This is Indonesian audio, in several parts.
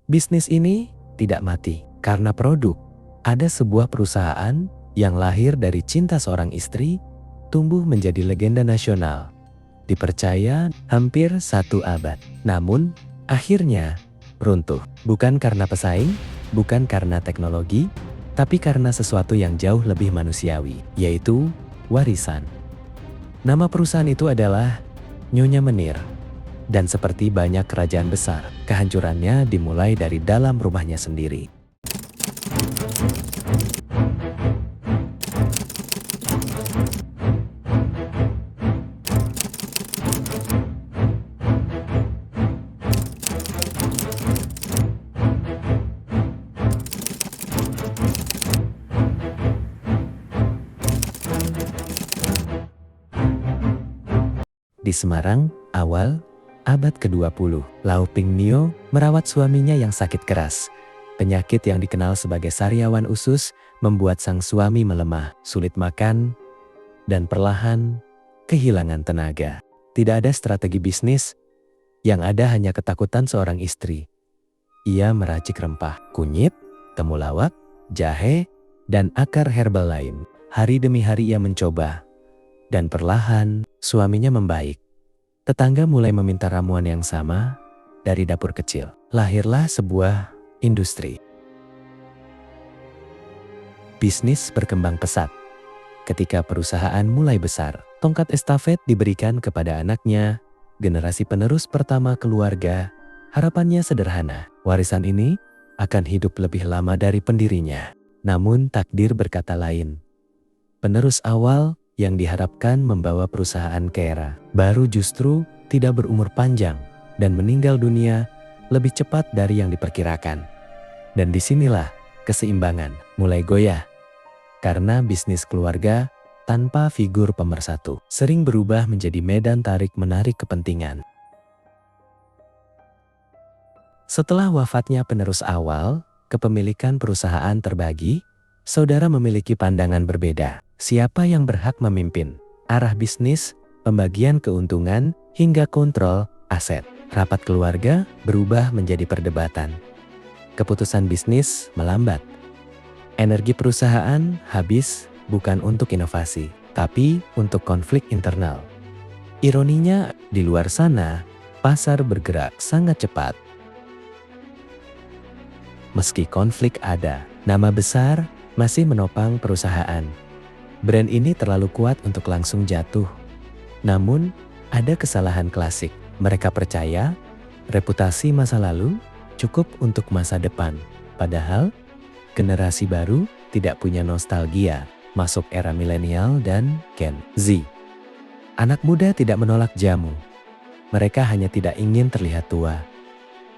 Bisnis ini tidak mati karena produk. Ada sebuah perusahaan yang lahir dari cinta seorang istri, tumbuh menjadi legenda nasional. Dipercaya hampir 1 abad. Namun, akhirnya runtuh. Bukan karena pesaing, bukan karena teknologi, tapi karena sesuatu yang jauh lebih manusiawi, yaitu warisan. Nama perusahaan itu adalah Nyonya Menir. Dan seperti banyak kerajaan besar, kehancurannya dimulai dari dalam rumahnya sendiri. Di Semarang, awal abad ke-20, Lau Ping Nio merawat suaminya yang sakit keras. Penyakit yang dikenal sebagai sariawan usus membuat sang suami melemah, sulit makan, dan perlahan kehilangan tenaga. Tidak ada strategi bisnis, yang ada hanya ketakutan seorang istri. Ia meracik rempah, kunyit, temulawak, jahe, dan akar herbal lain. Hari demi hari ia mencoba, dan perlahan suaminya membaik. Tetangga mulai meminta ramuan yang sama dari dapur kecil. Lahirlah sebuah industri. Bisnis berkembang pesat. Ketika perusahaan mulai besar, tongkat estafet diberikan kepada anaknya, generasi penerus pertama keluarga. Harapannya sederhana, warisan ini akan hidup lebih lama dari pendirinya. Namun takdir berkata lain. Penerus awal yang diharapkan membawa perusahaan ke era baru justru tidak berumur panjang dan meninggal dunia lebih cepat dari yang diperkirakan. Dan disinilah keseimbangan mulai goyah. Karena bisnis keluarga tanpa figur pemersatu sering berubah menjadi medan tarik-menarik kepentingan. Setelah wafatnya penerus awal, kepemilikan perusahaan terbagi, saudara memiliki pandangan berbeda. Siapa yang berhak memimpin? Arah bisnis, pembagian keuntungan, hingga kontrol aset. Rapat keluarga berubah menjadi perdebatan. Keputusan bisnis melambat. Energi perusahaan habis bukan untuk inovasi, tapi untuk konflik internal. Ironinya, di luar sana, pasar bergerak sangat cepat. Meski konflik ada, nama besar masih menopang perusahaan. Brand ini terlalu kuat untuk langsung jatuh. Namun, ada kesalahan klasik. Mereka percaya reputasi masa lalu cukup untuk masa depan. Padahal, generasi baru tidak punya nostalgia masuk era milenial dan Gen Z. Anak muda tidak menolak jamu. Mereka hanya tidak ingin terlihat tua.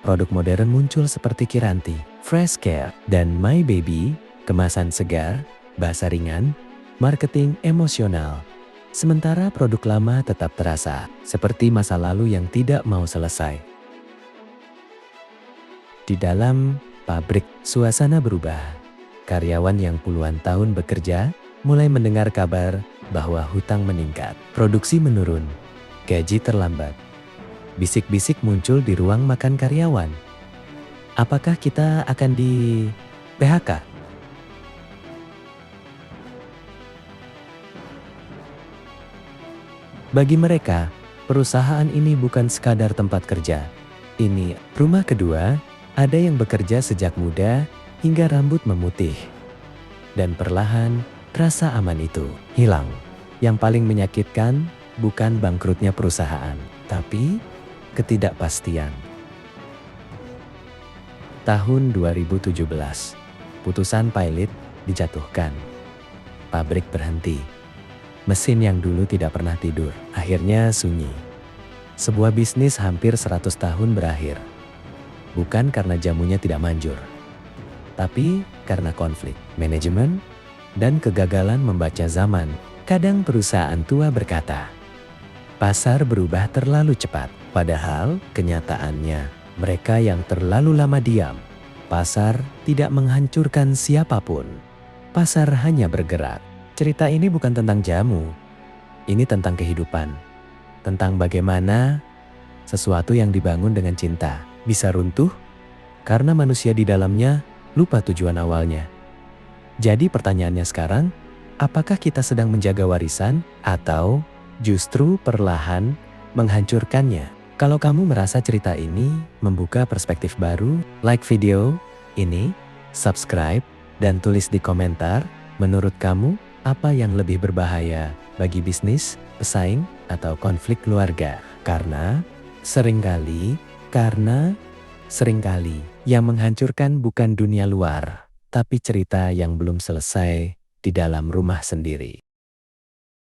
Produk modern muncul seperti Kiranti, Fresh Care, dan My Baby, kemasan segar, bahasa ringan, marketing emosional. Sementara produk lama tetap terasa seperti masa lalu yang tidak mau selesai. Di dalam pabrik, suasana berubah. Karyawan yang puluhan tahun bekerja mulai mendengar kabar bahwa hutang meningkat, produksi menurun, gaji terlambat. Bisik-bisik muncul di ruang makan karyawan. Apakah kita akan di PHK? Bagi mereka, perusahaan ini bukan sekadar tempat kerja. Ini rumah kedua, ada yang bekerja sejak muda hingga rambut memutih. Dan perlahan, rasa aman itu hilang. Yang paling menyakitkan bukan bangkrutnya perusahaan, tapi ketidakpastian. Tahun 2017, putusan pilot dijatuhkan. Pabrik berhenti. Mesin yang dulu tidak pernah tidur, akhirnya sunyi. Sebuah bisnis hampir 100 tahun berakhir. Bukan karena jamunya tidak manjur, tapi karena konflik, manajemen, dan kegagalan membaca zaman. Kadang perusahaan tua berkata, pasar berubah terlalu cepat. Padahal kenyataannya, mereka yang terlalu lama diam. Pasar tidak menghancurkan siapapun. Pasar hanya bergerak. Cerita ini bukan tentang jamu, ini tentang kehidupan. Tentang bagaimana sesuatu yang dibangun dengan cinta bisa runtuh karena manusia di dalamnya lupa tujuan awalnya. Jadi pertanyaannya sekarang, apakah kita sedang menjaga warisan atau justru perlahan menghancurkannya? Kalau kamu merasa cerita ini membuka perspektif baru, like video ini, subscribe, dan tulis di komentar, menurut kamu apa yang lebih berbahaya bagi bisnis, pesaing, atau konflik keluarga? Karena seringkali yang menghancurkan bukan dunia luar, tapi cerita yang belum selesai di dalam rumah sendiri.